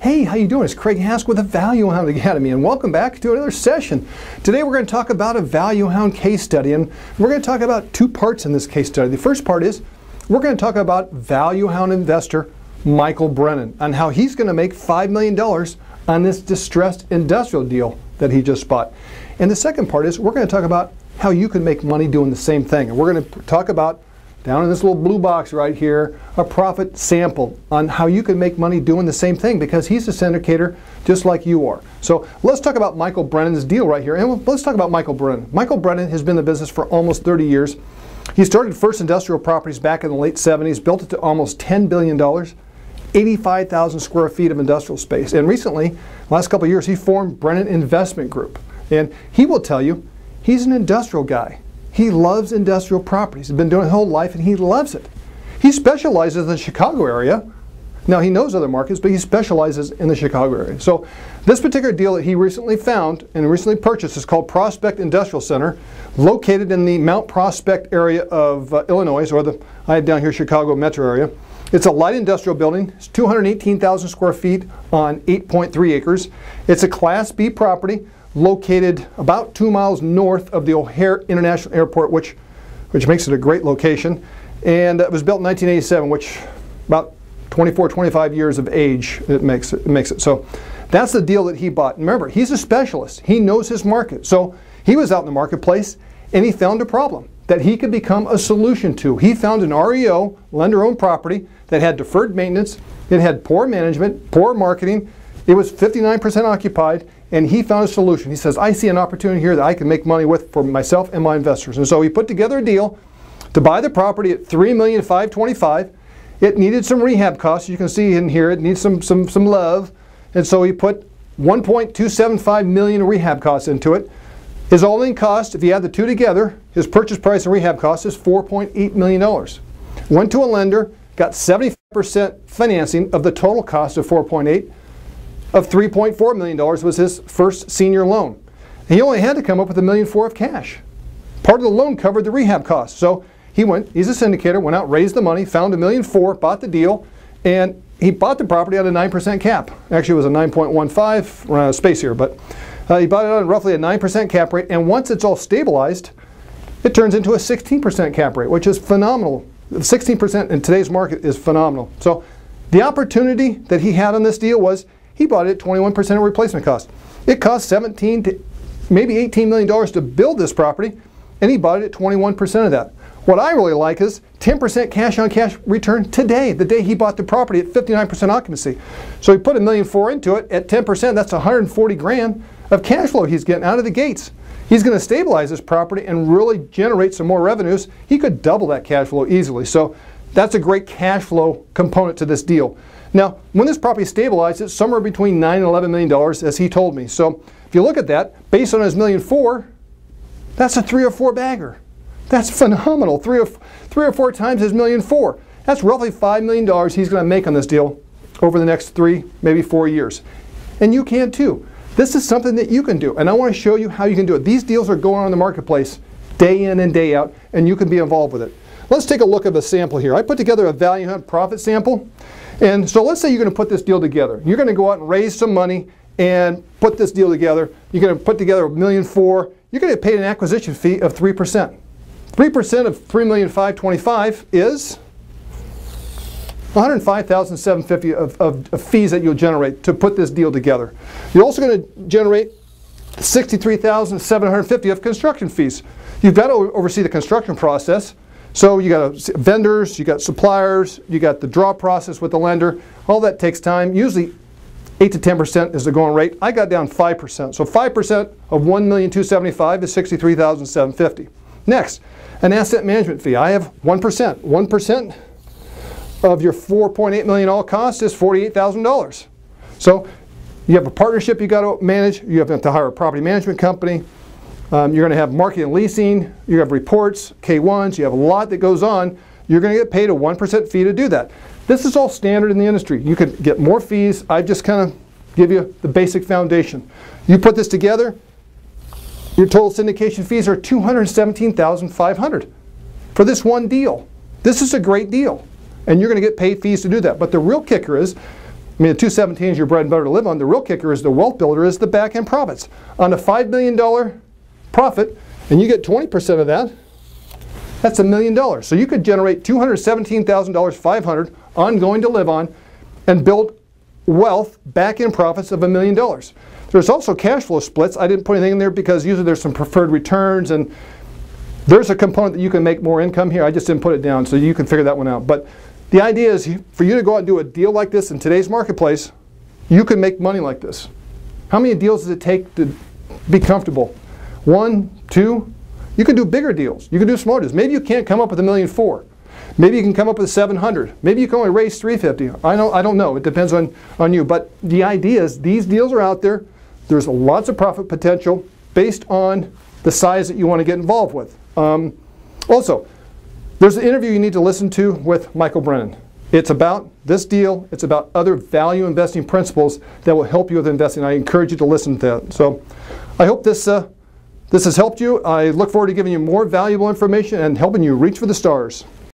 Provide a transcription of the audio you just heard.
Hey, how you doing? It's Craig Haskell with the Value Hound Academy, and welcome back to another session. Today we're going to talk about a Value Hound case study, and we're going to talk about two parts in this case study. The first part is we're going to talk about Value Hound investor Michael Brennan and how he's going to make $5 million on this distressed industrial deal that he just bought. And the second part is we're going to talk about how you can make money doing the same thing. And we're going to talk about, down in this little blue box right here, a profit sample on how you can make money doing the same thing, because he's a syndicator just like you are. So let's talk about Michael Brennan's deal right here. And let's talk about Michael Brennan. Michael Brennan has been in the business for almost 30 years. He started First Industrial Properties back in the late 70s, built it to almost $10 billion, 85,000 square feet of industrial space. And recently, last couple of years, he formed Brennan Investment Group. And he will tell you, he's an industrial guy. He loves industrial properties. He's been doing it his whole life, and he loves it. He specializes in the Chicago area. Now, he knows other markets, but he specializes in the Chicago area. So this particular deal that he recently found and recently purchased is called Prospect Industrial Center, located in the Mount Prospect area of Illinois, or I have down here Chicago metro area. It's a light industrial building. It's 218,000 square feet on 8.3 acres. It's a Class B property, located about 2 miles north of the O'Hare International Airport, which makes it a great location. And it was built in 1987, which about 24, 25 years of age it makes it. So that's the deal that he bought. And remember, he's a specialist. He knows his market. So he was out in the marketplace and he found a problem that he could become a solution to. He found an REO, lender-owned property, that had deferred maintenance, it had poor management, poor marketing, it was 59% occupied, and he found a solution. He says, I see an opportunity here that I can make money with for myself and my investors. And so he put together a deal to buy the property at $3,525,000. It needed some rehab costs. You can see in here it needs some love. And so he put $1.275 million in rehab costs into it. His all-in cost, if you add the two together, his purchase price and rehab cost is $4.8 million. Went to a lender, got 75% financing of the total cost of $4.8 of $3.4 million was his first senior loan. He only had to come up with $1.4 million of cash. Part of the loan covered the rehab costs. So he's a syndicator, went out, raised the money, found $1.4 million, bought the deal, and he bought the property at a 9% cap. Actually, it was a 9.15, run out of space here, but he bought it on roughly a 9% cap rate, and once it's all stabilized, it turns into a 16% cap rate, which is phenomenal. 16% in today's market is phenomenal. So the opportunity that he had on this deal was he bought it at 21% of replacement cost. It cost $17 to maybe $18 million to build this property, and he bought it at 21% of that. What I really like is 10% cash on cash return today, the day he bought the property at 59% occupancy. So he put $1.4 million into it at 10%. That's $140,000 of cash flow he's getting out of the gates. He's going to stabilize this property and really generate some more revenues. He could double that cash flow easily. So that's a great cash flow component to this deal. Now, when this property stabilizes, it's somewhere between $9 and $11 million, as he told me. So if you look at that, based on his $1.4 million, that's a 3 or 4 bagger. That's phenomenal. Three or four times his $1.4 million. That's roughly $5 million he's going to make on this deal over the next 3, maybe 4 years. And you can too. This is something that you can do, and I want to show you how you can do it. These deals are going on in the marketplace day in and day out, and you can be involved with it. Let's take a look at the sample here. I put together a Value Hound profit sample. And so let's say you're going to put this deal together. You're going to go out and raise some money and put this deal together. You're going to put together $1.4 million. You're going to get paid an acquisition fee of 3%. 3% of $3,525,000 is $105,750 of fees that you'll generate to put this deal together. You're also going to generate $63,750 of construction fees. You've got to oversee the construction process. So you got vendors, you got suppliers, you got the draw process with the lender. All that takes time. Usually 8 to 10% is the going rate. I got down 5%. So 5% of $1,275,000 is $63,750. Next, an asset management fee. I have 1%. 1% of your $4.8 million all cost is $48,000. So you have a partnership you got to manage. You have to hire a property management company. You're going to have marketing and leasing, you have reports, K1s, you have a lot that goes on. You're going to get paid a 1% fee to do that. This is all standard in the industry. You could get more fees. I just kind of give you the basic foundation. You put this together, your total syndication fees are $217,500 for this one deal. This is a great deal, and you're going to get paid fees to do that. But the real kicker is, I mean, the 217 is your bread and butter to live on. The real kicker is the wealth builder is the back end profits. On a $5 million profit, and you get 20% of that, that's $1 million. So you could generate $217,000, $500 ongoing to live on, and build wealth back end profits of $1 million. There's also cash flow splits. I didn't put anything in there because usually there's some preferred returns, and there's a component that you can make more income here. I just didn't put it down, so you can figure that one out. But the idea is for you to go out and do a deal like this in today's marketplace, you can make money like this. How many deals does it take to be comfortable? 1, 2? You can do bigger deals. You can do smaller deals. Maybe you can't come up with $1.4 million. Maybe you can come up with $700,000. Maybe you can only raise $350,000. I don't know. It depends on you. But the idea is these deals are out there. There's lots of profit potential based on the size that you want to get involved with. Also, there's an interview you need to listen to with Michael Brennan. It's about this deal. It's about other value investing principles that will help you with investing. I encourage you to listen to that. So I hope this has helped you. I look forward to giving you more valuable information and helping you reach for the stars.